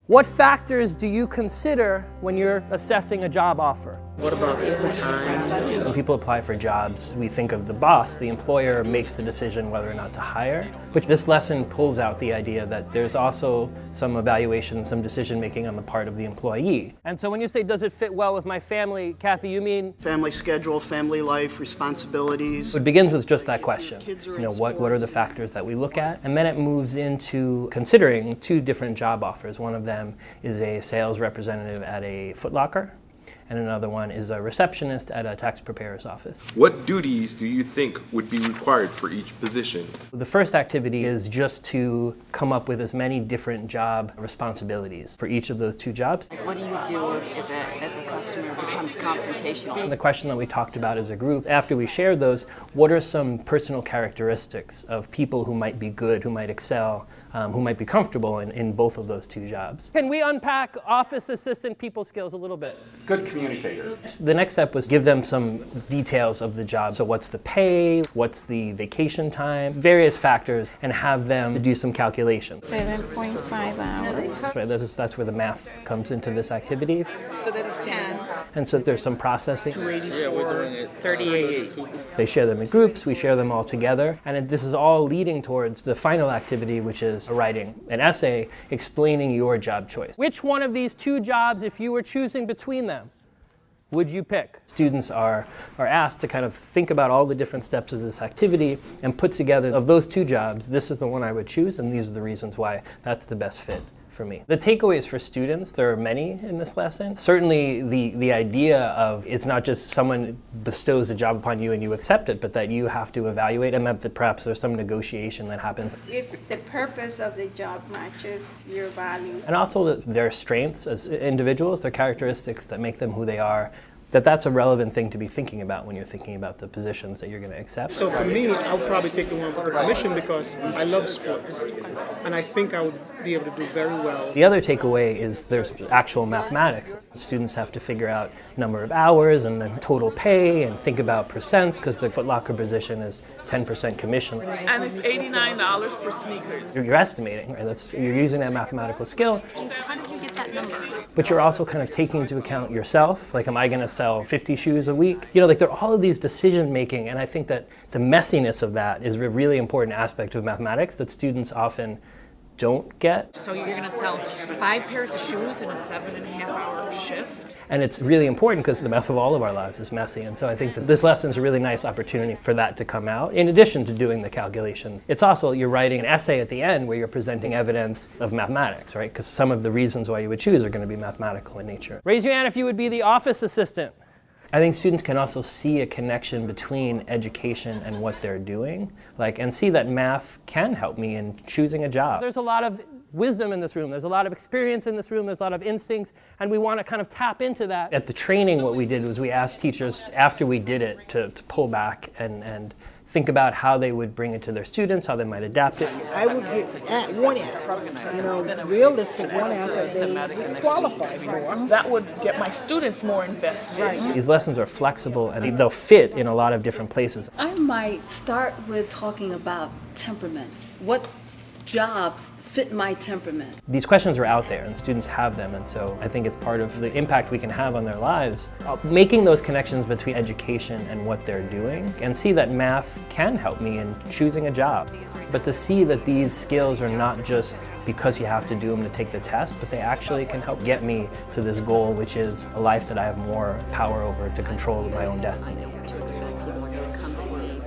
What factors do you consider when you're assessing a job offer? What about overtime? When people apply for jobs, we think of the boss, the employer makes the decision whether or not to hire. But this lesson pulls out the idea that there's also some evaluation, some decision making on the part of the employee. And so when you say, does it fit well with my family, Kathy, you mean? Family schedule, family life, responsibilities. It begins with just that question. What are the factors that we look at? And then it moves into considering two different job offers. One of them is a sales representative at a Foot Locker, and another one is a receptionist at a tax preparer's office. What duties do you think would be required for each position? The first activity is just to come up with as many different job responsibilities for each of those two jobs. What do you do if a customer becomes confrontational? And the question that we talked about as a group, after we shared those, what are some personal characteristics of people who might be good, who might excel, who might be comfortable in both of those two jobs? Can we unpack office assistant people skills a little bit? Good communicator. The next step was give them some details of the job. So what's the pay, what's the vacation time, various factors, and have them do some calculations. 7.5 hours. Right, that's where the math comes into this activity. So that's 10. And so there's some processing. 84, 38. They share them in groups, we share them all together, and this is all leading towards the final activity, which is writing an essay explaining your job choice. Which one of these two jobs, if you were choosing between them, would you pick? Students are asked to kind of think about all the different steps of this activity and put together, of those two jobs, this is the one I would choose, and these are the reasons why that's the best fit for me. The takeaways for students, there are many in this lesson. Certainly the idea of it's not just someone bestows a job upon you and you accept it, but that you have to evaluate, and that perhaps there's some negotiation that happens. If the purpose of the job matches your values. And also their strengths as individuals, their characteristics that make them who they are, that's a relevant thing to be thinking about when you're thinking about the positions that you're going to accept. So for me, I would probably take the one with the commission because I love sports. And I think I would be able to do very well. The other takeaway is there's actual mathematics. Students have to figure out number of hours and then total pay and think about percents, because the Foot Locker position is 10% commission. And it's $89 per sneakers. You're estimating, right? You're using that mathematical skill. How did you get that number? But you're also kind of taking into account yourself. Like, am I going to sell 50 shoes a week? There are all of these decision making, and I think that the messiness of that is a really important aspect of mathematics that students often don't get. So you're going to sell 5 pairs of shoes in a 7.5-hour shift? And it's really important because the math of all of our lives is messy. And so I think that this lesson is a really nice opportunity for that to come out. In addition to doing the calculations, it's also, you're writing an essay at the end where you're presenting evidence of mathematics, right? Because some of the reasons why you would choose are going to be mathematical in nature. Raise your hand if you would be the office assistant. I think students can also see a connection between education and what they're doing, and see that math can help me in choosing a job. There's a lot of wisdom in this room, there's a lot of experience in this room, there's a lot of instincts, and we want to kind of tap into that. At the training, what we did was we asked teachers, after we did it, to pull back and think about how they would bring it to their students, how they might adapt it. I would get one F, realistic one F that they qualify for. That would get my students more invested. Right. These lessons are flexible and they'll fit in a lot of different places. I might start with talking about temperaments. What jobs fit my temperament? These questions are out there and students have them, and so I think it's part of the impact we can have on their lives. Making those connections between education and what they're doing, and see that math can help me in choosing a job. But to see that these skills are not just because you have to do them to take the test, but they actually can help get me to this goal, which is a life that I have more power over to control my own destiny. To expect people are going to come to me